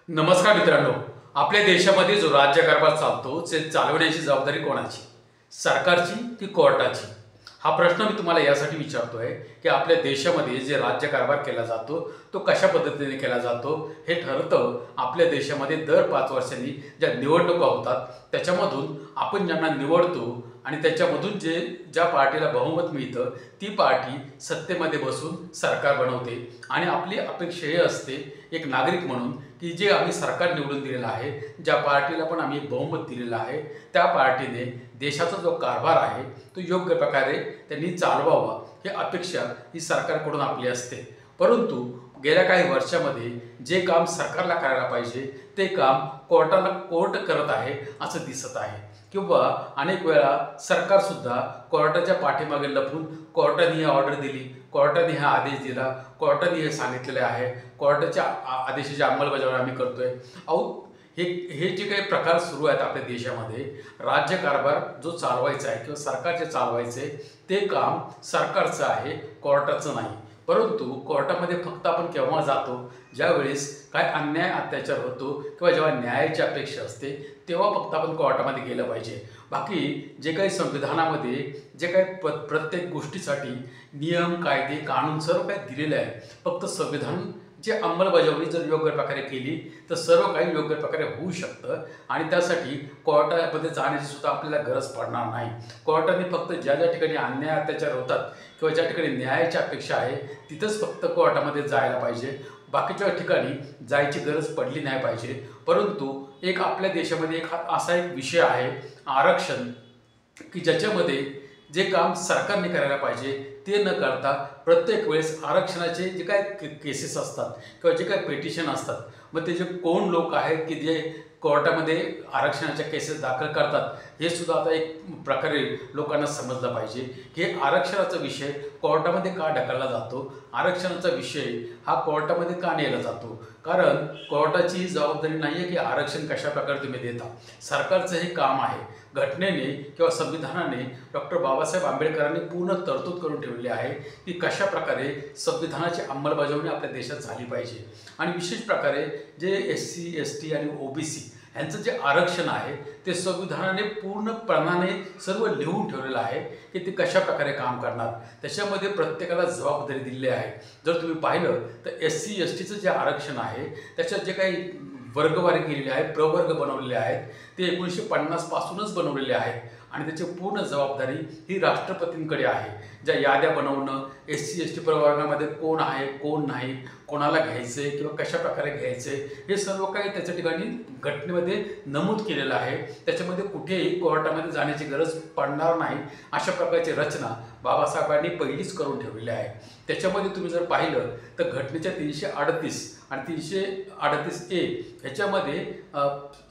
नमस्कार मित्रांनो. आपल्या देशामध्ये जो राज्यकारभार चालतो ते चालवण्याची जबाबदारी कोणाची? सरकारची की कोर्टाची? हा प्रश्न मी तुम्हाला यासाठी विचारतोय की आपल्या देशामध्ये जे राज्यकारभार केला जातो तो कशा पद्धतीने केला जातो हे ठरतं आपल्या देशामध्ये दर 5 वर्षांनी ज्या निवडणुका होतात त्याच्यामधून आपण ज्यांना निवडतो आणि त्याच्यामधून ज्या पार्टीला बहुमत मिळतं ती पार्टी सत्तेमध्ये बसून सरकार बनवते आणि आपली अपेक्षा हे असते एक नागरिक म्हणून की जे आम्ही सरकार निवडून दिलेलं आहे, ज्या पार्टीला पण आम्ही बहुमत दिलेलं आहे त्या पार्टीने देशाचा जो कारभार आहे तो योग्य प्रकारे त्यांनी चालवावा ही अपेक्षा ही सरकारकडून आपली असते. परंतु गेल्या काही वर्षामध्ये जे काम सरकारला करायला पाहिजे ते काम कोर्ट करत आहे असं दिसत आहे. किंवा अनेक वेळा सरकारसुद्धा कोर्टाच्या पाठीमागे लपून कोर्टाने ही ऑर्डर दिली, कोर्टाने हा आदेश दिला, कोर्टाने हे सांगितलेले आहे, कोर्टाच्या आदेशाची अंमलबजावणी आम्ही करतोय. हे हे जे काही प्रकार सुरू आहेत आपल्या देशामध्ये, राज्यकारभार जो चालवायचा आहे किंवा सरकारचे चालवायचे ते काम सरकारचं आहे, कोर्टाचं नाही. परंतु कोर्टामध्ये फक्त आपण केव्हा जातो ज्यावेळेस काय अन्याय अत्याचार होतो किंवा जेव्हा न्यायाची अपेक्षा असते तेव्हा फक्त आपण कोर्टामध्ये गेलं पाहिजे. बाकी जे काही संविधानामध्ये जे काही प्रत्येक गोष्टीसाठी नियम कायदे कानून सर्व काही दिलेले आहे, फक्त संविधान जे अंमलबजावणी जर योग्य प्रकारे केली तर सर्व काही योग्य प्रकारे होऊ शकतं आणि त्यासाठी कोर्टामध्ये जाण्याची सुद्धा आपल्याला गरज पडणार नाही. कोर्टाने फक्त ज्या ज्या ठिकाणी अन्याय अत्याचार होतात किंवा ज्या ठिकाणी न्यायाची अपेक्षा आहे तिथंच फक्त कोर्टामध्ये जायला पाहिजे, बाकीच्या ठिकाणी जायची गरज पडली नाही पाहिजे. परंतु एक आपल्या देशामध्ये असा एक विषय आहे आरक्षण, की ज्याच्यामध्ये जे काम सरकारने करायला पाहिजे ते न करता प्रत्येक वेळेस आरक्षणाचे जे काय केसेस असतात किंवा जे काय पिटिशन असतात, मग ते जे कोण लोक आहेत की जे कोर्टामध्ये आरक्षणाच्या केसेस दाखल करतात हे सुद्धा आता एक प्रकारे लोकांना समजलं पाहिजे की आरक्षणाचा विषय कोर्टामध्ये का ढकलला जातो, आरक्षणाचा विषय हा कोर्टामध्ये का नेला जातो. कारण कोर्टाची जबाबदारी नाही आहे की आरक्षण कशा प्रकारे तुम्ही देता. सरकारचं हे काम आहे. घटनेने किंवा संविधानाने डॉक्टर बाबासाहेब आंबेडकरांनी पूर्ण तरतूद करून ठेवली आहे की कशा प्रकारे संविधानाची अंमलबजावणी आपल्या देशात झाली पाहिजे. आणि विशेष प्रकारे जे SC ST आणि OBC यांचं जे आरक्षण आहे ते संविधानाने पूर्णपणाने सर्व लिहून ठेवलेलं आहे की ते कशा प्रकारे काम करणार. त्याच्यामध्ये प्रत्येकाला जबाबदारी दिलेली आहे. जर तुम्ही पाहिलं तर SC STचं जे आरक्षण आहे त्याच्यात जे काही वर्गवारी केलेली आहे, प्रवर्ग बनवलेले आहेत ते 1950 पासूनच बनवलेले आहेत आणि त्याची पूर्ण जबाबदारी ही राष्ट्रपतींकडे आहे. ज्या याद्या बनवणं, SC ST प्रवर्गामध्ये कोण आहे कोण नाही, कोणाला घ्यायचे किंवा कशा प्रकारे घ्यायचे हे सर्व काही त्याच्या ठिकाणी घटनेमध्ये नमूद केलेलं आहे. त्याच्यामध्ये कुठेही कोर्टामध्ये जाण्याची गरज पडणार नाही अशा प्रकारची रचना बाबासाहेबांनी पहिलीच करून ठेवलेली आहे. त्याच्यामध्ये तुम्ही जर पाहिलं तर घटनेच्या 338 आणि 338A ह्याच्यामध्ये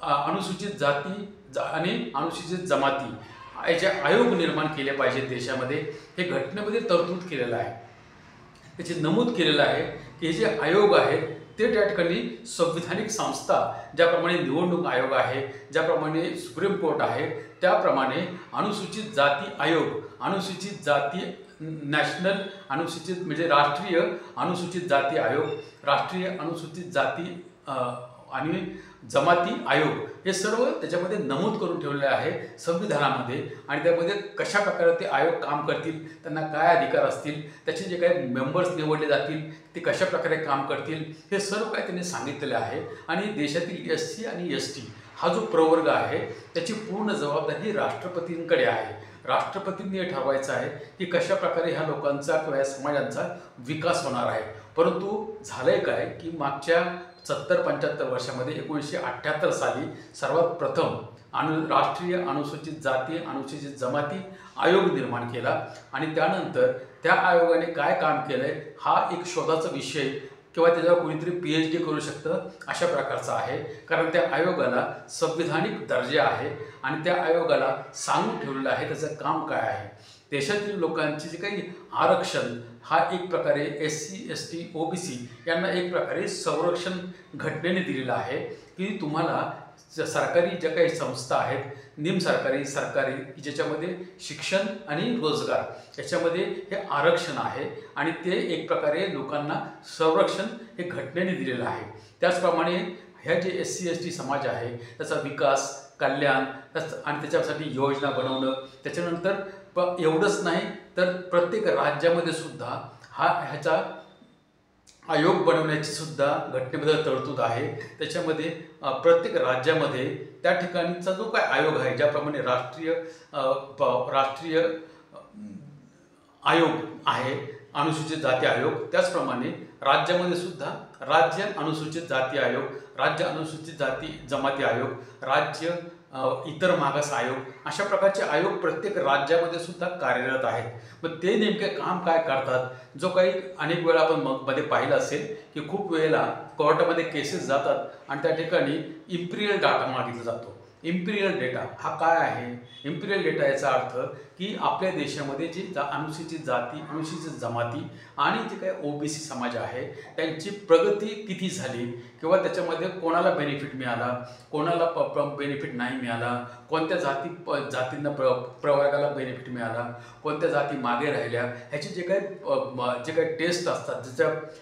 अनुसूचित जाती आणि अनुसूचित जमाती याचे आयोग निर्माण केले पाहिजेत देशामध्ये हे घटनेमध्ये तरतूद केलेलं आहे. त्याचे नमूद केलेलं आहे की हे जे आयोग आहेत ते त्या ठिकाणी संविधानिक संस्था ज्याप्रमाणे निवडणूक आयोग आहे, ज्याप्रमाणे सुप्रीम कोर्ट आहे, त्याप्रमाणे अनुसूचित जाती आयोग, अनुसूचित जाती नॅशनल अनुसूचित म्हणजे राष्ट्रीय अनुसूचित जाती आयोग, राष्ट्रीय अनुसूचित जाती आणि जमाती आयोग हे सर्व त्याच्यामध्ये नमूद करून ठेवलेले आहे संविधानामध्ये. आणि त्यामध्ये कशा प्रकारे ते आयोग काम करतील, त्यांना काय अधिकार असतील, त्याचे जे काही मेंबर्स निवडले जातील ते कशा प्रकारे काम करतील हे सर्व काही त्यांनी सांगितलेले आहे. आणि देशातील SC आणि ST हा जो प्रवर्ग आहे त्याची पूर्ण जबाबदारी राष्ट्रपतींकडे आहे. राष्ट्रपतींनी हे ठरवायचं आहे की कशा प्रकारे ह्या लोकांचा किंवा या समाजांचा विकास होणार आहे. परंतु झालंय काय की मागच्या 70-75 वर्षामध्ये 1978 साली सर्वात प्रथम राष्ट्रीय अनुसूचित जाती अनुसूचित जमाती आयोग निर्माण केला आणि त्यानंतर त्या आयोगाने काय काम केलंय हा एक शोधाचा विषय किंवा त्याच्यावर कोणीतरी PhD करू शकतं अशा प्रकारचा आहे. कारण त्या आयोगाला संविधानिक दर्जा आहे आणि त्या आयोगाला सांगून ठेवलेलं आहे त्याचं काम काय आहे. देशातील लोकांचे जे काही आरक्षण हा एक प्रकारे SC ST OBC यांना एक प्रकारे संरक्षण घटनेने दिलेलं आहे की तुम्हाला सरकारी ज्या काही संस्था आहेत, निमसरकारी सरकारी की ज्याच्यामध्ये शिक्षण आणि रोजगार याच्यामध्ये हे आरक्षण आहे आणि ते एक प्रकारे लोकांना संरक्षण हे घटनेने दिलेलं आहे. त्याचप्रमाणे ह्या जे SC ST समाज आहे त्याचा विकास, कल्याण आणि त्याच्यासाठी योजना बनवणं, त्याच्यानंतर एवढंच नाही तर प्रत्येक राज्यामध्ये सुद्धा ह्याचा आयोग बनवण्याची सुद्धा घटनेमध्ये तरतूद आहे। त्याच्यामध्ये प्रत्येक राज्यामध्ये त्या ठिकाणचा जो काय आयोग आहे, ज्याप्रमाणे राष्ट्रीय आयोग आहे अनुसूचित जाती आयोग, त्याचप्रमाणे राज्यामध्ये सुद्धा राज्य अनुसूचित जाती आयोग, राज्य अनुसूचित जाती जमाती आयोग, राज्य इतर मागास आयोग, अशा प्रकारचे आयोग प्रत्येक राज्यामध्ये सुद्धा कार्यरत आहेत। मग ते नेमके काम काय करतात, जो काही अनेक वेळा आपण मध्ये पाहिलं असेल की खूप वेळेला कोर्टामध्ये केसेस जातात आणि त्या ठिकाणी इम्पिरियल डाटा मागितला जातो। इम्पिरियल डेटा हा काय आहे? इम्पिरियल डेटा याचा अर्थ की आपल्या देशामध्ये जे अनुसूचित जाती, अनुसूचित जमाती आणि जे काही OBC समाज आहे त्यांची प्रगती किती झाली, किंवा त्याच्यामध्ये कोणाला बेनिफिट मिळाला, कोणाला बेनिफिट नाही मिळाला, कोणत्या जातींना प्रवर्गाला बेनिफिट मिळाला, कोणत्या जाती मागे राहिल्या, ह्याचे जे काही टेस्ट असतात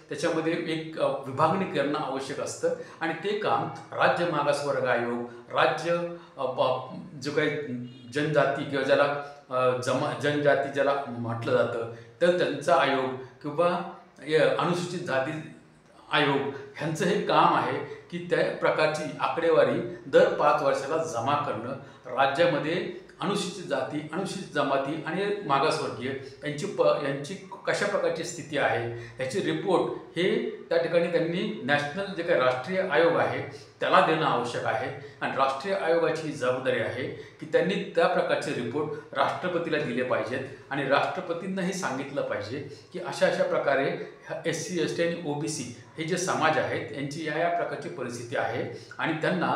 त्याच्यामध्ये एक विभागणी करणं आवश्यक असतं। आणि ते काम राज्य मागासवर्ग आयोग, राज्य जो काही जनजाती किंवा ज्याला जनजाती ज्याला म्हटलं जातं तर त्यांचा आयोग किंवा अनुसूचित जाती आयोग ह्यांचं हे काम आहे की त्या प्रकारची आकडेवारी दर 5 वर्षाला जमा करणं, राज्यामध्ये अनुसूचित जाती, अनुसूचित जमाती आणि मागासवर्गीय यांची कशा प्रकारची स्थिती आहे ह्याची रिपोर्ट हे त्या ठिकाणी त्यांनी नॅशनल जे काही राष्ट्रीय आयोग आहे त्याला देणं आवश्यक आहे। आणि राष्ट्रीय आयोगाची जबाबदारी आहे की त्यांनी त्या प्रकारचे रिपोर्ट राष्ट्रपतीला दिले पाहिजेत आणि राष्ट्रपतींनाही सांगितलं पाहिजे की अशा प्रकारे SC ST आणि OBC हे जे समाज आहेत यांची या प्रकारची परिस्थिती आहे आणि त्यांना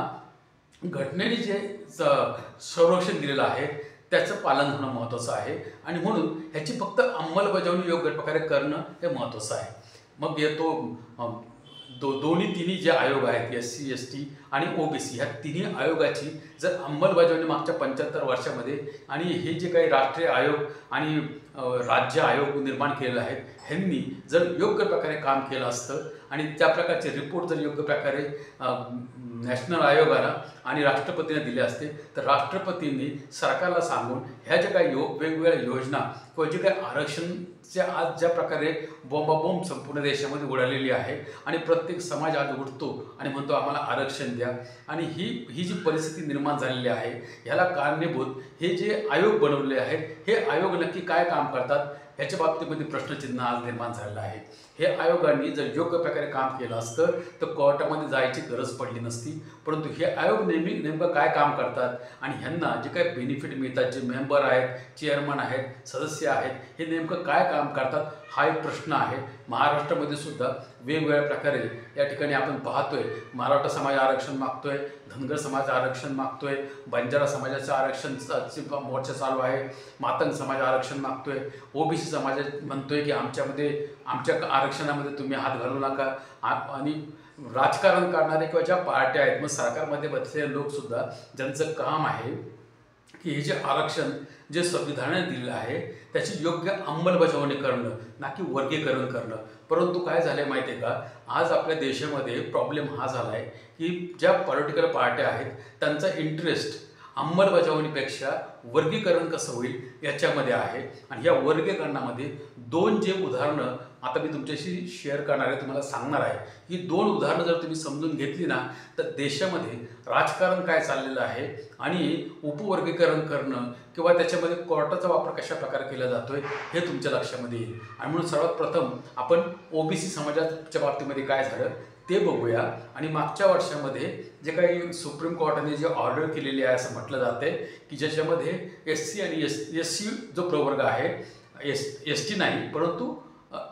घटनेने जे संरक्षण दिलेलं आहे त्याचं पालन होणं महत्त्वाचं आहे। आणि म्हणून ह्याची फक्त अंमलबजावणी योग्य प्रकारे करणं हे महत्त्वाचं आहे। मग येतो तिन्ही जे आयोग आहेत SC ST आणि OBC ह्या तिन्ही आयोगाची जर अंमलबजावणी मागच्या 75 वर्षामध्ये आणि हे जे काही राष्ट्रीय आयोग आणि राज्य आयोग निर्माण केलेले आहेत ह्यांनी जर योग्य प्रकारे काम केलं असतं आणि त्या प्रकारचे रिपोर्ट जर योग्य प्रकारे नॅशनल आयोगाला आणि राष्ट्रपतींना दिले असते तर राष्ट्रपतींनी सरकारला सांगून ह्या ज्या काही वेगवेगळ्या योजना किंवा जे काही आरक्षणच्या आज ज्या प्रकारे बोंबाबोंब संपूर्ण देशामध्ये उडालेली आहे आणि प्रत्येक समाज आज उठतो आणि म्हणतो आम्हाला आरक्षण द्या, आणि ही जी परिस्थिती निर्माण झालेली आहे ह्याला कारणीभूत हे जे आयोग बनवले आहेत हे आयोग नक्की काय काम करतात ह्याच्या बाबतीमध्ये प्रश्नचिन्ह आज निर्माण झालेलं आहे। हे आयोगांनी जर योग्य प्रकारे काम केलं असतं तर कोर्टामध्ये जायची गरज पडली नसती, परंतु हे आयोग नेमकं काय काम करतात आणि ह्यांना जे काही बेनिफिट मिळतात, जे मेंबर आहेत, चेअरमन आहेत, सदस्य आहेत, हे नेमकं काय काम करतात हा एक प्रश्न आहे। महाराष्ट्रामध्ये सुद्धा वेगवेगळ्या प्रकारे या ठिकाणी आपण पाहतोय, मराठा समाज आरक्षण मागतोय, धनगर समाज आरक्षण मागतोय, बंजारा समाजाचं आरक्षणची मोर्चा चालू आहे, मातंग समाज आरक्षण मागतोय, OBC समाज म्हणतोय की आमच्या आरक्षणामध्ये तुम्ही हात घालू नका। आणि राजकारण करणारे किंवा ज्या पार्ट्या आहेत, मग सरकारमध्ये बसलेले लोकसुद्धा ज्यांचं काम आहे की हे जे आरक्षण जे संविधानाने दिलेलं आहे त्याची योग्य अंमलबजावणी करणं, ना की वर्गीकरण करणं। परंतु काय झालं माहिती आहे का, आज आपल्या देशामध्ये प्रॉब्लेम हा झाला आहे की ज्या पॉलिटिकल पार्ट्या आहेत त्यांचा इंटरेस्ट अंमलबजावणीपेक्षा वर्गीकरण कसं होईल याच्यामध्ये आहे। आणि या वर्गीकरणामध्ये 2 जे उदाहरणं आता मी तुमच्याशी शेअर करणार आहे, तुम्हाला सांगणार आहे, ही 2 उदाहरणं जर तुम्ही समजून घेतली ना तर देशामध्ये राजकारण काय चाललेलं आहे आणि उपवर्गीकरण करणं किंवा त्याच्यामध्ये कोर्टाचा वापर कशा प्रकारे केला जातोय हे तुमच्या लक्षामध्ये येईल। आणि म्हणून सर्वात प्रथम आपण OBC समाजाच्या बाबतीमध्ये काय झालं ते बघूया। आणि मागच्या वर्षामध्ये जे काही सुप्रीम कोर्टाने जे ऑर्डर केलेली आहे असं म्हटलं जाते की ज्याच्यामध्ये SC आणि SC जो प्रवर्ग आहे, ST नाही परंतु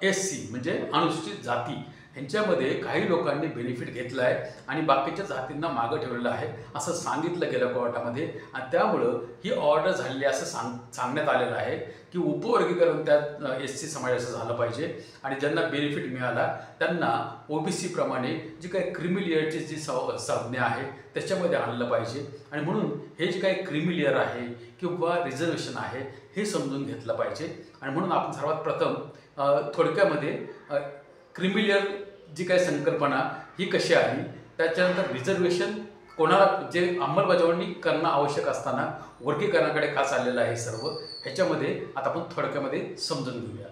SC म्हणजे अनुसूचित जाती, ह्यांच्यामध्ये काही लोकांनी बेनिफिट घेतला आहे आणि बाकीच्या जातींना मागं ठेवलेलं आहे असं सांगितलं गेलं कोर्टामध्ये। आणि त्यामुळं ही ऑर्डर झालेली असं सांगण्यात आलेलं आहे की उपवर्गीकरण त्यात SC समाजाचं झालं पाहिजे आणि ज्यांना बेनिफिट मिळाला त्यांना OBC प्रमाणे जी काही क्रिमी लेअरची जी संज्ञा आहे त्याच्यामध्ये आणलं पाहिजे। आणि म्हणून हे जे काही क्रिमी लेअर आहे किंवा रिझर्वेशन आहे हे समजून घेतलं पाहिजे। आणि म्हणून आपण सर्वात प्रथम थोडक्यामध्ये क्रिमी लेअर जी काही संकल्पना ही कशी आली त्याच्यानंतर रिझर्वेशन कोणाला जे अंमलबजावणी करणं आवश्यक असताना वर्गीकरणाकडे का चाललेलं आहे सर्व, ह्याच्यामध्ये आता आपण थोडक्यामध्ये समजून घेऊया.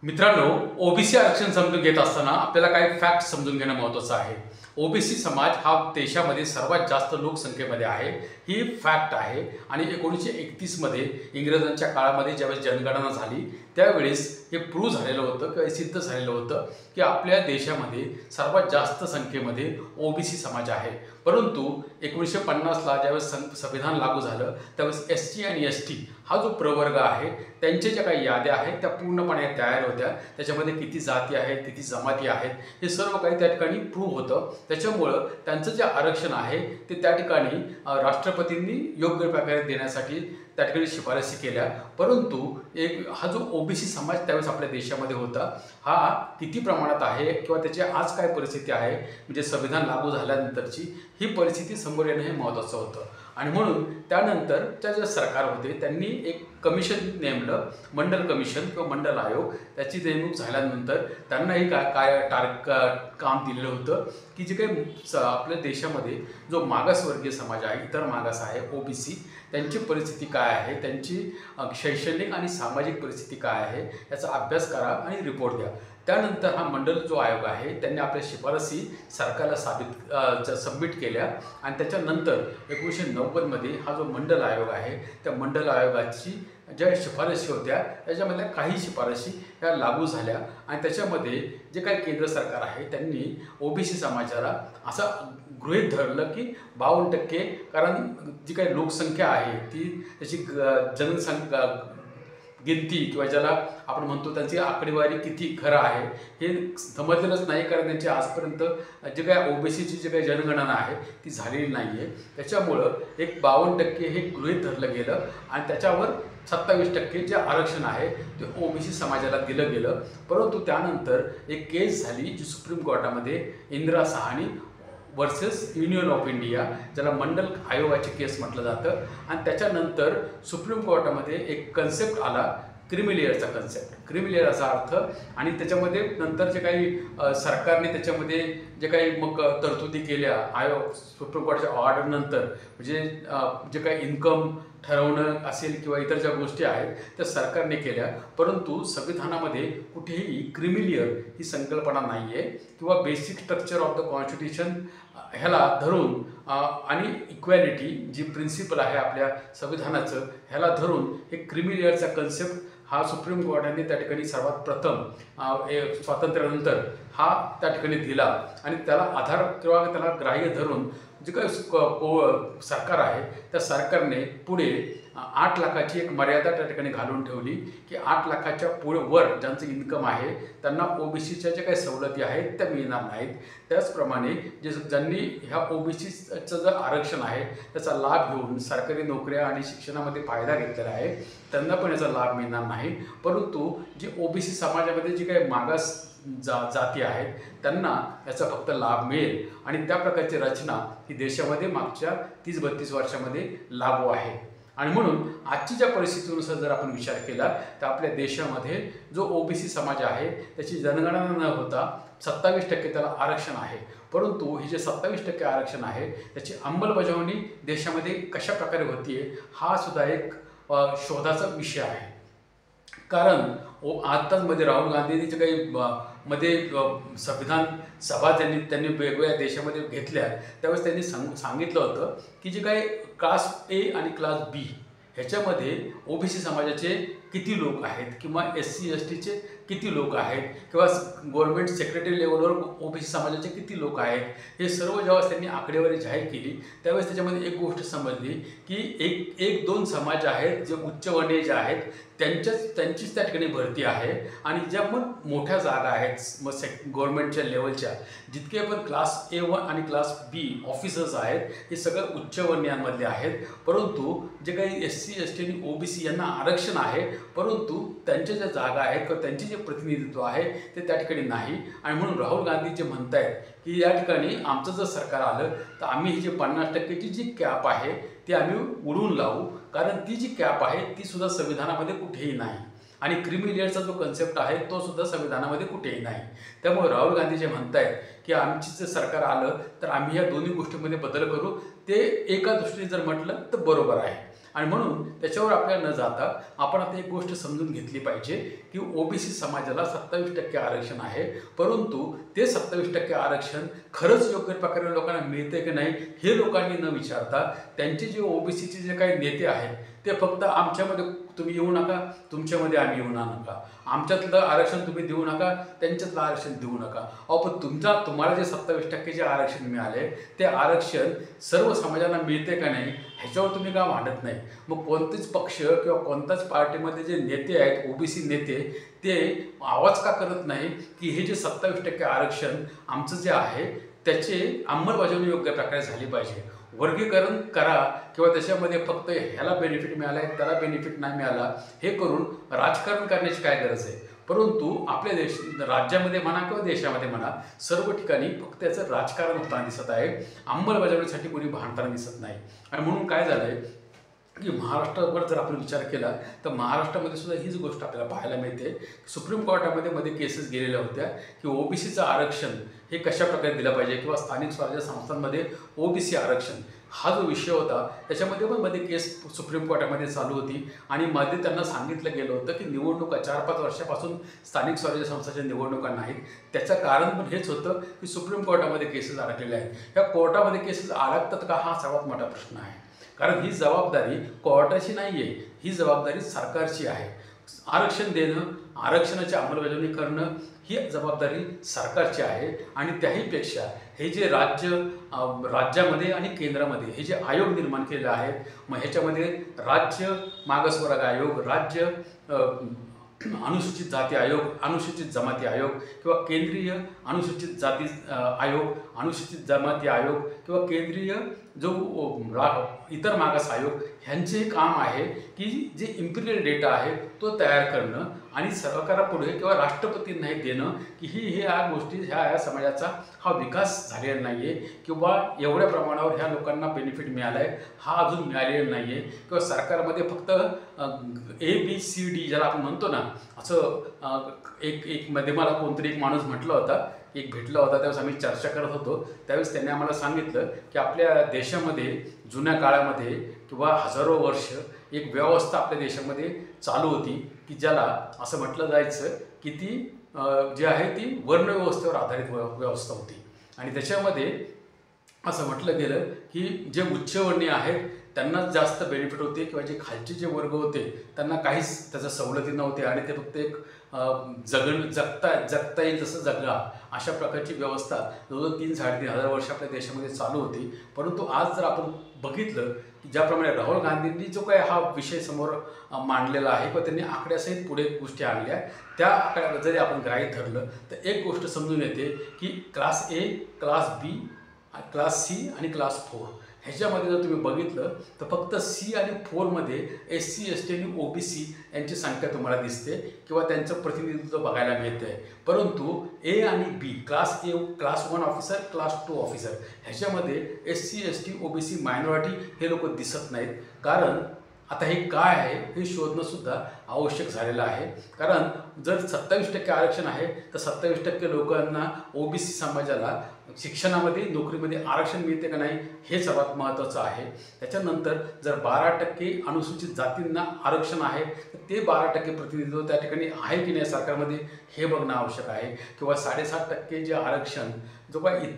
मित्रांनो, ओबीसी आरक्षण समजून घेत असताना आपल्याला काही फॅक्ट समजून घेणं महत्त्वाचं आहे. ओबीसी समाज हा देशामध्ये सर्वात जास्त लोकसंख्येमध्ये आहे, ही फॅक्ट आहे. आणि 1931मध्ये इंग्रजांच्या काळामध्ये ज्यावेळेस जनगणना झाली त्यावेळेस हे प्रूव्ह झालेलं होतं किंवा सिद्ध झालेलं होतं की आपल्या देशामध्ये सर्वात जास्त संख्येमध्ये ओबीसी समाज आहे. परंतु 1950ला ज्यावेळेस संविधान लागू झालं त्यावेळेस SC आणि ST हा जो प्रवर्ग आहे त्यांच्या ज्या काही याद्या आहेत त्या पूर्णपणे तयार होत्या. त्याच्यामध्ये किती जाती आहेत, किती जमाती आहेत, हे सर्व काही त्या ठिकाणी प्रूव्ह होतं. त्याच्यामुळं त्यांचं जे आरक्षण आहे ते त्या ठिकाणी राष्ट्रपतींनी योग्य प्रकारे देण्यासाठी त्या ठिकाणी शिफारसी केल्या. परंतु हा जो ओबीसी समाज त्यावेळेस आपल्या देशामध्ये होता हा किती प्रमाणात आहे किंवा त्याची आज काय परिस्थिती आहे, म्हणजे संविधान लागू झाल्यानंतरची ही परिस्थिती समोर येणं हे महत्त्वाचं होतं. आणि म्हणून त्यानंतरच्या जे सरकार होते त्यांनी एक कमिशन नेमलं, मंडल कमिशन किंवा मंडल आयोग. त्याची नेमणूक झाल्यानंतर त्यांनाही काम दिलेलं होतं की जे काही आपल्या देशामध्ये जो मागासवर्गीय समाज आहे, इतर मागास आहे ओबीसी, त्यांची परिस्थिती काय आहे, त्यांची शैक्षणिक आणि सामाजिक परिस्थिती काय आहे याचा अभ्यास करा आणि रिपोर्ट द्या. त्यानंतर हा मंडल जो आयोग आहे त्यांनी आपल्या शिफारसी सरकारला सबमिट केल्या. आणि त्याच्यानंतर 1990मध्ये हा जो मंडल आयोग आहे त्या मंडल आयोगाची ज्या शिफारशी होत्या त्याच्यामधल्या काही शिफारशी ह्या लागू झाल्या. आणि त्याच्यामध्ये जे काही केंद्र सरकार आहे त्यांनी ओबीसी समाजाला असं गृहीत धरलं की 52%, कारण जी काही लोकसंख्या आहे ती त्याची जनसंख्या गिनती किंवा ज्याला आपण म्हणतो त्यांची आकडेवारी किती खरं आहे हे समजलेलंच नाही, कारण त्यांची आजपर्यंत जे काही ओबीसीची जे काही जनगणना आहे ती झालेली नाही आहे. त्याच्यामुळं एक 52% हे गृहीत धरलं गेलं आणि त्याच्यावर 27% जे आरक्षण आहे ते ओबीसी समाजाला दिलं गेलं. परंतु त्यानंतर एक केस झाली जी सुप्रीम कोर्टामध्ये, Indira Sahni versus union of India, ज्याला मंडल आयोगाची केस म्हटलं जातं. आणि त्याच्यानंतर सुप्रीम कोर्टामध्ये एक कन्सेप्ट आला क्रिमिलेअरचा कन्सेप्ट. क्रिमिलेअरचा अर्थ आणि त्याच्यामध्ये नंतर जे काही सरकारने त्याच्यामध्ये जे काही मग तरतुदी केल्या आयोग सुप्रीम कोर्टाच्या ऑर्डरनंतर, म्हणजे जे काही इन्कम ठरवणं असेल किंवा इतर ज्या गोष्टी आहेत त्या सरकारने केल्या. परंतु संविधानामध्ये कुठेही क्रिमिलेअर ही संकल्पना नाही आहे किंवा basic structure of the constitution ह्याला धरून आणि इक्वॅलिटी जी प्रिन्सिपल आहे आपल्या संविधानाचं ह्याला धरून हे क्रिमिलेअरचा कन्सेप्ट हा सुप्रीम कोर्टाने त्या ठिकाणी सर्वात प्रथम स्वातंत्र्यानंतर हा त्या ठिकाणी दिला. आणि त्याला आधार किंवा त्याला ग्राह्य धरून जे काही सरकार आहे त्या सरकारने पुढे 8 लाखाची एक मर्यादा त्या ठिकाणी घालून ठेवली की 8 लाखाच्या पुढे वर ज्यांचं इन्कम आहे त्यांना ओबीसीच्या ज्या काही सवलती आहेत त्या मिळणार नाहीत. त्याचप्रमाणे ज्यांनी ह्या ओबीसीचं जे आरक्षण आहे त्याचा लाभ घेऊन सरकारी नोकऱ्या आणि शिक्षणामध्ये फायदा घेतलेला आहे त्यांना पण याचा लाभ मिळणार नाही. परंतु जी ओबीसी समाजामध्ये जी काही मागास जाती आहेत त्यांना याचा फक्त लाभ मिळेल. आणि त्या प्रकारची रचना ही देशामध्ये मागच्या 30-32 वर्षामध्ये लागू आहे. आणि म्हणून आजची ज्या परिस्थितीनुसार जर आपण विचार केला तर आपल्या देशामध्ये जो ओबीसी समाज आहे त्याची जनगणना न होता 27% त्याला आरक्षण आहे. परंतु हे जे 27% आरक्षण आहे त्याची अंमलबजावणी देशामध्ये कशा प्रकारे होतीये हा सुद्धा एक शोधाचा विषय आहे. कारण आत्ताच मध्ये राहुल गांधींनी जे काही मध्ये संविधान सभा त्यांनी वेगवेगळ्या देशामध्ये घेतल्या त्यावेळेस त्यांनी सांगितलं होतं की जे काही क्लास A आणि क्लास B ह्याच्यामध्ये ओबीसी समाजाचे किती लोक आहेत किंवा SC STचे किती लोक आहेत किंवा गव्हर्नमेंट सेक्रेटरी लेवलवर ओबीसी समाजाचे किती लोक आहेत, हे सर्व जेव्हा त्यांनी आकडेवारी जाहीर केली त्यावेळेस त्याच्यामध्ये एक गोष्ट समजली की एक दोन समाज आहेत जे उच्चवर्णीय जे आहेत त्यांचीच त्या ठिकाणी भरती आहे. आणि ज्या मग मोठ्या जागा आहेत मग गव्हर्नमेंटच्या लेवलच्या जितके पण क्लास A1 आणि क्लास B ऑफिसर्स आहेत हे सगळं उच्चवर्णीयांमधले आहेत. परंतु जे काही SC ST आणि ओबीसी यांना आरक्षण आहे परंतु त्यांच्या ज्या जागा आहेत किंवा त्यांचे जे प्रतिनिधित्व आहे ते त्या ठिकाणी नाही. आणि म्हणून राहुल गांधी जे म्हणतायत की या ठिकाणी आमचं जर सरकार आलं तर आम्ही ही जी 50%ची जी कॅप आहे ती आम्ही उडवून लावू, कारण ती जी कॅप आहे ती सुद्धा संविधानामध्ये कुठेही नाही. आणि क्रिमिलेअरचा जो कन्सेप्ट आहे तो सुद्धा संविधानामध्ये कुठेही नाही. त्यामुळे राहुल गांधी जे म्हणतायत की आमची जर सरकार आलं तर आम्ही या दोन्ही गोष्टींमध्ये बदल करू, ते एका दृष्टीने जर म्हटलं तर बरोबर आहे. आणि म्हणून त्याच्यावर आपल्याला न जाता आपण आता एक गोष्ट समजून घेतली पाहिजे की ओबीसी समाजाला 27% आरक्षण आहे, परंतु ते 27% आरक्षण खरंच योग्य प्रकारे लोकांना मिळते की नाही हे लोकांनी न विचारता त्यांचे जे ओबीसीचे जे काही नेते आहेत ते फक्त आमच्यामध्ये तुम्ही येऊ नका, तुमच्यामध्ये आम्ही येऊ नका, आमच्यातलं आरक्षण तुम्ही देऊ नका, त्यांच्यातलं आरक्षण देऊ नका. पण तुम्हाला जे 27% जे आरक्षण मिळाले ते आरक्षण सर्व समाजाला मिळते का नाही ह्याच्यावर तुम्ही का मांडत नाही. मग कोणतेच पक्ष किंवा कोणत्याच पार्टीमध्ये जे नेते आहेत ओबीसी नेते ते आवाज का करत नाही की हे जे 27% आरक्षण आमचं जे आहे त्याची अंमलबजावणी योग्य प्रकारे झाली पाहिजे. वर्गीकरण करा किंवा त्याच्यामध्ये फक्त ह्याला बेनिफिट मिळाला आहे त्याला बेनिफिट नाही मिळाला हे करून राजकारण करण्याची काय गरज आहे. परंतु आपल्या राज्यामध्ये म्हणा किंवा देशामध्ये म्हणा सर्व ठिकाणी फक्त त्याचं राजकारण होताना दिसत आहे, अंमलबजावणीसाठी कोणी भांडताना दिसत नाही. आणि म्हणून काय झालं आहे की महाराष्ट्रावर जर आपण विचार केला तर महाराष्ट्रामध्ये सुद्धा हीच गोष्ट आपल्याला पाहायला मिळते. सुप्रीम कोर्टामध्ये मध्ये केसेस गेलेल्या होत्या की ओबीसीचं आरक्षण हे कशा प्रकारे दिलं पाहिजे किंवा स्थानिक स्वराज्य संस्थांमध्ये ओबीसी आरक्षण हा जो विषय होता त्याच्यामध्ये पण मध्ये केस सुप्रीम कोर्टामध्ये चालू होती. आणि मध्ये त्यांना सांगितलं गेलं होतं की निवडणुका 4-5 वर्षापासून स्थानिक स्वराज्य संस्थांच्या निवडणुका नाहीत. त्याचं कारण पण हेच होतं की सुप्रीम कोर्टामध्ये केसेस अडकलेल्या आहेत. ह्या कोर्टामध्ये केसेस अडकतात का हा सर्वात मोठा प्रश्न आहे. कारण ही जबाबदारी कोर्टाची नाही आहे, ही जबाबदारी सरकारची आहे. आरक्षण देणं, आरक्षणाची अंमलबजावणी करणं ही जबाबदारी सरकारची आहे. आणि त्याहीपेक्षा हे जे राज्यामध्ये आणि केंद्रामध्ये हे जे आयोग निर्माण केले आहेत मग ह्याच्यामध्ये राज्य मागासवर्ग आयोग, राज्य अनुसूचित जाती आयोग, अनुसूचित जमाती आयोग किंवा केंद्रीय अनुसूचित जाती आयोग, अनुसूचित जमाती आयोग किंवा केंद्रीय जो इतर मागास आयोग ह्यांचे काम आहे की जे इम्पिरियल डेटा आहे तो तयार करणं आणि सरकारापुढे किंवा राष्ट्रपतींना हे देणं की ह्या गोष्टी ह्या समाजाचा हा विकास झालेला नाही आहे किंवा एवढ्या प्रमाणावर ह्या लोकांना बेनिफिट मिळाला आहे हा अजून मिळालेला नाही आहे किंवा सरकारमध्ये फक्त ABCD ज्याला आपण म्हणतो ना असं एक मध्ये मला कोणतरी एक माणूस म्हटलं होता, एक भेटला होता, त्यावेळेस आम्ही चर्चा करत होतो. त्यावेळेस त्यांनी आम्हाला सांगितलं की आपल्या देशामध्ये जुन्या काळामध्ये किंवा हजारो वर्ष एक व्यवस्था आपल्या देशामध्ये चालू होती की ज्याला असं म्हटलं जायचं की ती जी आहे ती वर्णव्यवस्थेवर आधारित व्यवस्था होती. आणि त्याच्यामध्ये असं म्हटलं गेलं की जे उच्चवर्णीय आहेत त्यांनाच जास्त बेनिफिट होते किंवा जे खालचे जे वर्ग होते त्यांना काहीच त्याच्या सवलती नव्हत्या आणि ते फक्त एक जगता येईल तसं जगा अशा प्रकारची व्यवस्था जवळजवळ 3-3.5 हजार वर्ष आपल्या देशामध्ये चालू होती. परंतु आज जर आपण बघितलं की ज्याप्रमाणे राहुल गांधींनी जो काही हा विषय समोर मांडलेला आहे किंवा त्यांनी आकड्यासहित पुढे गोष्टी आणल्या त्या आकड्या जरी आपण ग्राह्य धरलं तर एक गोष्ट समजून येते की class A, class B, class C आणि क्लास 4 ह्याच्यामध्ये जर तुम्ही बघितलं तर फक्त C आणि 4मध्ये SC, ST आणि OBC यांची संख्या तुम्हाला दिसते किंवा त्यांचं प्रतिनिधित्व बघायला मिळतं आहे. परंतु A आणि B class A, class 1 officer, class 2 officer ह्याच्यामध्ये SC, ST, OBC मायनॉरिटी हे लोक दिसत नाहीत. कारण आता हे काय आहे हे शोधणं सुद्धा आवश्यक झालेलं आहे. कारण जर 27% आरक्षण आहे तर 27% लोकांना ओबीसी समाजाला शिक्षणामध्ये नोकरीमध्ये आरक्षण मिळते का नाही हे सर्वात महत्त्वाचं आहे. त्याच्यानंतर जर 12% अनुसूचित जातींना आरक्षण आहे तर ते 12% प्रतिनिधित्व त्या ठिकाणी आहे की नाही सरकारमध्ये हे बघणं आवश्यक आहे. किंवा 7.5% जे आरक्षण जो काही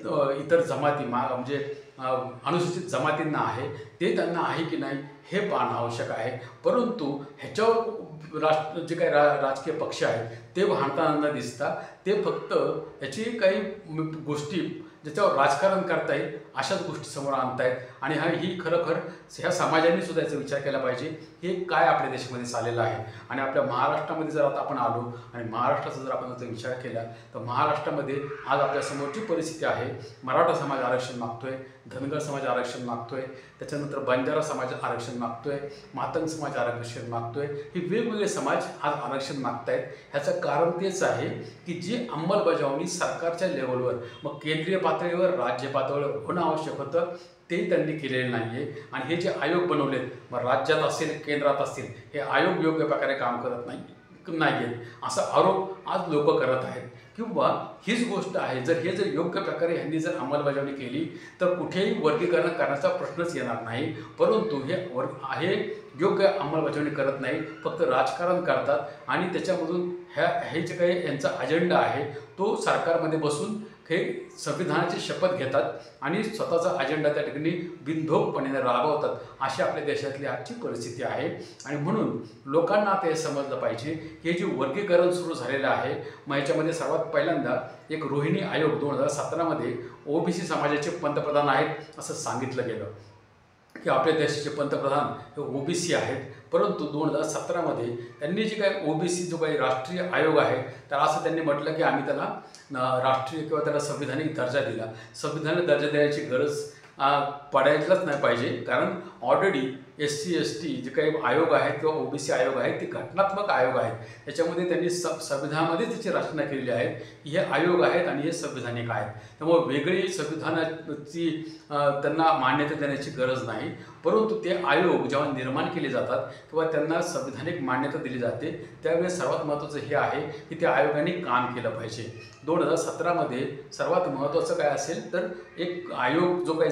इतर जमाती म्हणजे अनुसूचित जमातींना आहे ते त्यांना आहे की नाही हे पाहणं आवश्यक आहे. परंतु ह्याच्यावर जे काही राजकीय पक्ष आहेत ते भांडताना न दिसता ते फक्त ह्याची काही गोष्टी ज्याच्यावर राजकारण करता येईल अशाच गोष्टी समोर आणतायत. आणि ही खरोखर ह्या समाजाने सुद्धा याचा विचार केला पाहिजे हे काय आपल्या देशामध्ये चाललेलं आहे. आणि आपल्या महाराष्ट्रामध्ये जर आता आपण आलो आणि महाराष्ट्राचा जर आपण याचा विचार केला तर महाराष्ट्रामध्ये आज आपल्या समोरची परिस्थिती आहे. मराठा समाज आरक्षण मागतोय, धनगर समाज आरक्षण मागतोय, त्याच्यानंतर बंजारा समाज आरक्षण मागतोय, मातंग समाज आरक्षण मागतोय. हे वेगवेगळे समाज आज आरक्षण मागतायत. ह्याचं कारण तेच आहे की जी अंमलबजावणी सरकारच्या लेवलवर मग केंद्रीय पातळीवर राज्य पातळीवर होणं आवश्यक होतं ते त्यांनी केलेलं नाही आहे. आणि हे जे आयोग बनवलेत मग राज्यात असेल केंद्रात असतील हे आयोग योग्य प्रकारे काम करत नाही आहेत असा आरोप आज लोक करत आहेत किंवा हीच गोष्ट आहे, जर हे जर योग्य प्रकारे ह्यांनी जर अंमलबजावणी केली तर कुठेही वर्गीकरण करण्याचा प्रश्नच येणार नाही. परंतु हे योग्य अंमलबजावणी करत नाही, फक्त राजकारण करतात आणि त्याच्यामधून हे जे काही यांचा अजेंडा आहे तो सरकारमध्ये बसून हे संविधानाची शपथ घेतात आणि स्वतःचा अजेंडा त्या ठिकाणी बिनधोकपणे राबवतात. अशी आपल्या देशातली आजची परिस्थिती आहे. आणि म्हणून लोकांना आता हे समजलं पाहिजे की हे जे वर्गीकरण सुरू झालेलं आहे, मग याच्यामध्ये सर्वात पहिल्यांदा एक रोहिणी आयोग 2017मध्ये ओबीसी समाजाचे पंतप्रधान आहेत असं सांगितलं गेलं की आपल्या देशाचे पंतप्रधान हे ओबीसी आहेत. परंतु 2017मध्ये त्यांनी जे काही ओबीसी जो काही राष्ट्रीय आयोग आहे तर असं त्यांनी म्हटलं की आम्ही त्याला राष्ट्रीय किंवा त्याला संविधानिक दर्जा दिला. संविधानिक दर्जा देण्याची गरज पडायलाच नाही पाहिजे, कारण ऑलरेडी SC ST जे काही आयोग आहेत किंवा ओबीसी आयोग आहेत ते घटनात्मक आयोग आहेत. त्याच्यामध्ये त्यांनी संविधानामध्ये त्याची रचना केलेली आहे की हे आयोग आहेत आणि हे संविधानिक आहेत. त्यामुळे वेगळी संविधानाची त्यांना मान्यता देण्याची गरज नाही. परंतु ते आयोग जेव्हा निर्माण केले जातात किंवा त्यांना संविधानिक मान्यता दिली जाते त्यावेळेस सर्वात महत्त्वाचं हे आहे की त्या आयोगाने काम केलं पाहिजे. 2017मध्ये सर्वात महत्त्वाचं काय असेल तर एक आयोग जो काही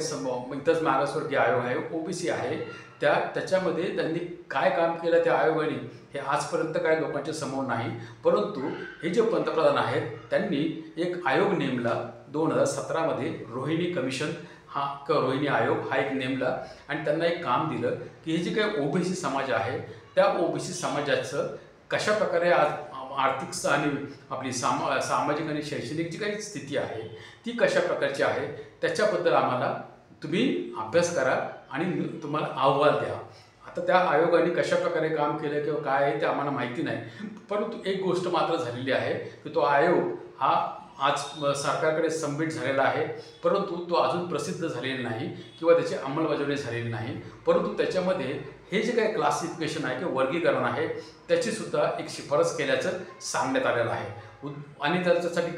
इथंच मागासवर्गीय आयोग आहे, ओबीसी आहे, त्याच्यामध्ये त्यांनी काय काम केलं त्या आयोगाने हे आजपर्यंत काय लोकांच्या समोर नाही. परंतु हे जे पंतप्रधान आहेत त्यांनी एक आयोग नेमला 2017मध्ये, रोहिणी कमिशन किंवा रोहिणी आयोग हा एक नेमला आणि त्यांना एक काम दिलं की हे जे काही ओबीसी समाज आहे त्या ओबीसी समाजाचं कशाप्रकारे आज आर्थिक आणि आपली सामाजिक आणि शैक्षणिक जी काही स्थिती आहे ती कशा प्रकारची आहे त्याच्याबद्दल आम्हाला तुम्ही अभ्यास करा आणि तुम्हाला अहवाल द्या. आता त्या आयोगाने कशाप्रकारे काम केलं किंवा काय आहे ते आम्हाला माहिती नाही. परंतु एक गोष्ट मात्र झालेली आहे की तो आयोग हा आज सरकारकडे सबमिट झालेला आहे, परंतु तो अजून प्रसिद्ध झालेला नाही किंवा त्याची अंमलबजावणी झालेली नाही. परंतु त्याच्यामध्ये हे जे काही क्लासिफिकेशन आहे किंवा वर्गीकरण आहे त्याचीसुद्धा एक शिफारस केल्याचं सांगण्यात आलेलं आहे. आणि त्याच्यासाठी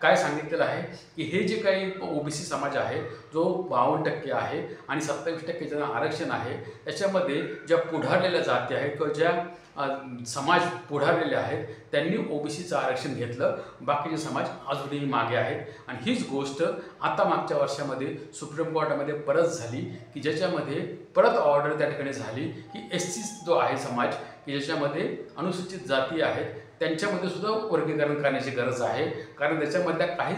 काय सांगितलेलं आहे की हे जे काही ओबीसी समाज आहे जो 52% आहे आणि 27% ज्यांना आरक्षण आहे, त्याच्यामध्ये ज्या पुढारलेल्या जाती आहेत किंवा ज्या समाज पुढारलेले आहेत त्यांनी ओबीसीचं आरक्षण घेतलं, बाकीचे समाज अजूनही मागे आहेत. आणि हीच गोष्ट आता मागच्या वर्षामध्ये सुप्रीम कोर्टामध्ये परत झाली की ज्याच्यामध्ये परत ऑर्डर त्या ठिकाणी झाली की SC जो आहे समाज की ज्याच्यामध्ये अनुसूचित जाती आहेत त्यांच्यामध्ये सुद्धा वर्गीकरण करण्याची गरज आहे, कारण त्याच्यामधल्या काही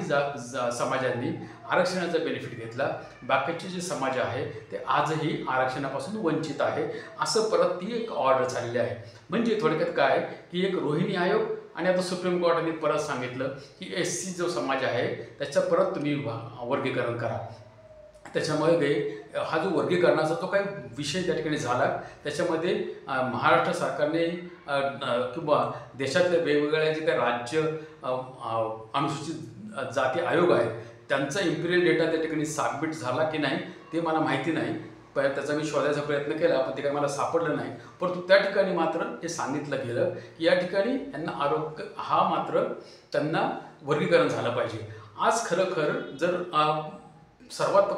समाजांनी आरक्षणाचा बेनिफिट घेतला, बाकीचे जे समाज आहे ते आजही आरक्षणापासून वंचित आहे. असं परत ती एक ऑर्डर झालेली आहे. म्हणजे थोडक्यात काय की एक रोहिणी आयोग आणि आता सुप्रीम कोर्टाने परत सांगितलं की SC जो समाज आहे त्याचं परत तुम्ही वर्गीकरण करा. त्याच्यामध्ये हा जो वर्गीकरणाचा जो काही विषय त्या ठिकाणी झाला त्याच्यामध्ये महाराष्ट्र सरकारने किंवा देशातल्या वेगवेगळ्या जे काही राज्य अनुसूचित जाती आयोग आहेत त्यांचा इम्पिरियल डेटा त्या ठिकाणी सबमिट झाला की नाही ते मला माहिती नाही. त्याचा मी शोधायचा प्रयत्न केला पण ते काही मला सापडलं नाही. परंतु त्या ठिकाणी मात्र हे सांगितलं गेलं की या ठिकाणी त्यांना आरोग्य हा मात्र त्यांना वर्गीकरण झालं पाहिजे. आज खरं जर सर्वात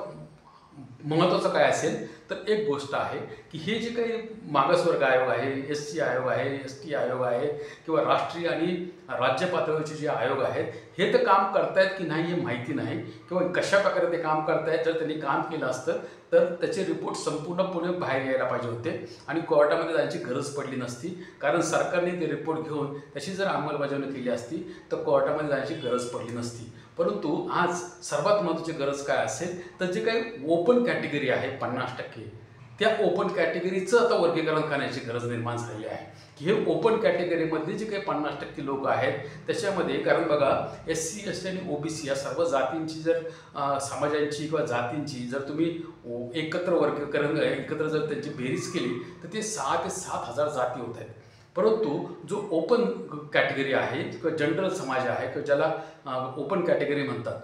महत्त्वाचं काय असेल तर एक गोष्ट आहे की हे जे काही मागासवर्ग आयोग आहे, SC आयोग आहे, ST आयोग आहे किंवा राष्ट्रीय आणि राज्य पातळीवरचे जे आयोग आहेत हे तर काम करतायत की नाही हे माहिती नाही किंवा कशा प्रकारे ते काम करतायत. जर त्यांनी काम केलं असतं तर त्याचे रिपोर्ट संपूर्णपणे बाहेर यायला पाहिजे होते आणि कोर्टामध्ये जायची गरज पडली नसती, कारण सरकारने ते रिपोर्ट घेऊन त्याची जर अंमलबजावणी केली असती तर कोर्टामध्ये जायची गरज पडली नसती. परंतु आज सर्वात महत्त्वाची गरज काय असेल तर जे काही ओपन कॅटेगरी आहे 50%, त्या ओपन कॅटेगरीचं आता वर्गीकरण करण्याची गरज निर्माण झालेली आहे की हे ओपन कॅटेगरीमधले जे काही 50% लोक आहेत त्याच्यामध्ये, कारण बघा SC ST आणि OBC या सर्व जातींची जर समाजांची किंवा जातींची जर तुम्ही एकत्र जर त्यांची बेरीज केली तर ते 6 ते 7 हजार जाती होत आहेत. परंतु जो ओपन कॅटेगरी आहे किंवा जनरल समाज आहे किंवा ज्याला ओपन कॅटेगरी म्हणतात,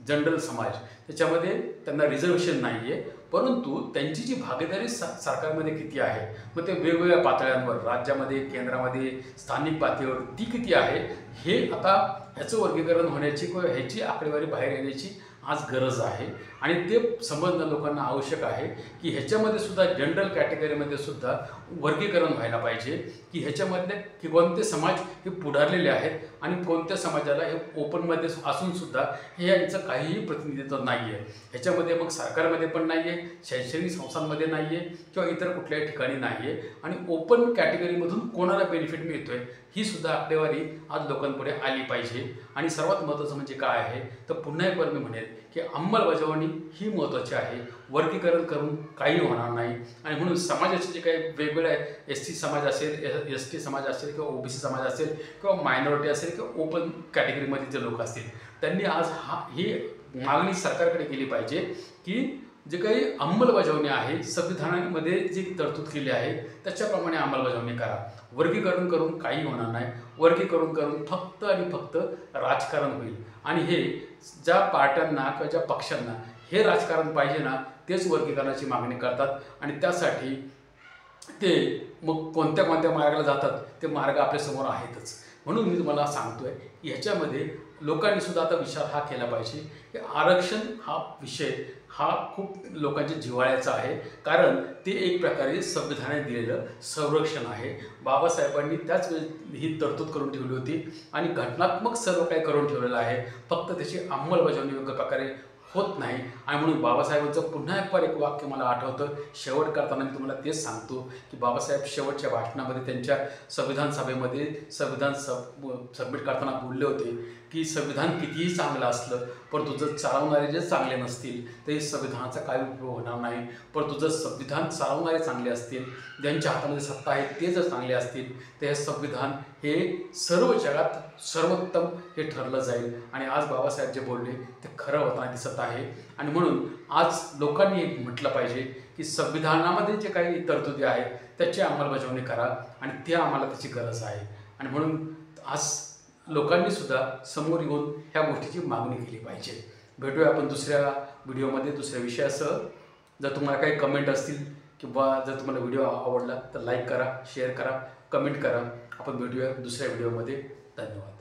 जनरल समाज, त्याच्यामध्ये त्यांना रिझर्वेशन नाही आहे, परंतु त्यांची जी भागीदारी सरकारमध्ये किती आहे, मग ते वेगवेगळ्या पातळ्यांवर राज्यामध्ये, केंद्रामध्ये, स्थानिक पातळीवर ती किती आहे हे आता ह्याचं वर्गीकरण होण्याची किंवा ह्याची आकडेवारी बाहेर येण्याची आज गरज आहे. आणि ते समजणं लोकांना आवश्यक आहे की ह्याच्यामध्ये सुद्धा जनरल कॅटेगरीमध्ये सुद्धा वर्गीकरण व्हायला पाहिजे की ह्याच्यामधले की कोणते समाज हे पुढारलेले आहेत आणि कोणत्या समाजाला हे ओपनमध्ये असून सुद्धा हे यांचं काहीही प्रतिनिधित्व नाही आहे. ह्याच्यामध्ये मग सरकारमध्ये पण नाही आहे, शैक्षणिक संस्थांमध्ये नाही आहे किंवा इतर कुठल्याही ठिकाणी नाही आहे. आणि ओपन कॅटेगरीमधून कोणाला बेनिफिट मिळतो आहे ही सुद्धा आकडेवारी आज लोकांपुढे आली पाहिजे. आणि सर्वात महत्त्वाचं म्हणजे काय आहे तर पुन्हा एक वेळ मी म्हणेन की अंमलबजावणी ही महत्त्वाची आहे. वर्गीकरण करून काही होणार नाही. आणि म्हणून समाजाचे जे काही वेगवेगळे SC समाज असेल, ST समाज असेल किंवा OBC समाज असेल किंवा मायनॉरिटी असेल किंवा ओपन कॅटेगरीमध्ये जे लोक असतील त्यांनी आज ही मागणी सरकारकडे केली पाहिजे की जे काही अंमलबजावणी आहे संविधानामध्ये जी तरतूद केली आहे त्याच्याप्रमाणे अंमलबजावणी करा. वर्गीकरण करून काही होणार नाही. वर्गीकरण करून फक्त आणि फक्त राजकारण होईल. आणि हे ज्या पार्ट्यांना किंवा ज्या पक्षांना हे राजकारण पाहिजे ना तेच वर्गीकरणाची मागणी करतात. आणि त्यासाठी ते मग कोणत्या कोणत्या मार्गाला जातात ते मार्ग आपल्यासमोर आहेतच. म्हणून मी तुम्हाला सांगतोय ह्याच्यामध्ये लोकांनी सुद्धा आता विचार हा केला पाहिजे की आरक्षण हा विषय हा खूप लोकांच्या जिव्हाळ्याचा आहे. कारण ते एक प्रकारे संविधानाने दिलेलं संरक्षण आहे. बाबासाहेबांनी त्याच वेळी ही तरतूद करून ठेवली होती आणि घटनात्मक सर्व काही करून ठेवलेलं आहे. फक्त त्याची अंमलबजावणी योग्य प्रकारे होत नाही. आणि म्हणून बाबासाहेबांचं पुन्हा एक वाक्य मला आठवतं. शेवट करताना मी तुम्हाला तेच सांगतो की बाबासाहेब शेवटच्या भाषणामध्ये त्यांच्या संविधान सभेमध्ये सबमिट करताना बोलले होते की संविधान कितीही चांगलं असलं परंतु जर चालवणारे जे चांगले नसतील तर संविधानाचा काही उपयोग होणार नाही. परंतु जर संविधान चालवणारे चांगले असतील, ज्यांच्या हातामध्ये सत्ता आहे ते जर चांगले असतील तर हे संविधान हे सर्व जगात सर्वोत्तम हे ठरलं जाईल. आणि आज बाबासाहेब जे बोलले ते खरं होताना दिसत आहे. आणि म्हणून आज लोकांनी एक म्हटलं पाहिजे की संविधानामध्ये जे काही तरतुदी आहेत त्याची अंमलबजावणी करा आणि ते आम्हाला त्याची गरज आहे. आणि म्हणून आज लोकांनी सुद्धा समोर येऊन ह्या गोष्टीची मागणी केली पाहिजे. भेटूया आपण दुसऱ्या व्हिडिओमध्ये दुसऱ्या विषयासह. जर तुम्हाला काही कमेंट असतील किंवा जर तुम्हाला व्हिडिओ आवडला तर लाईक करा, शेअर करा, कमेंट करा. आपण भेटूया दुसऱ्या व्हिडिओमध्ये. धन्यवाद.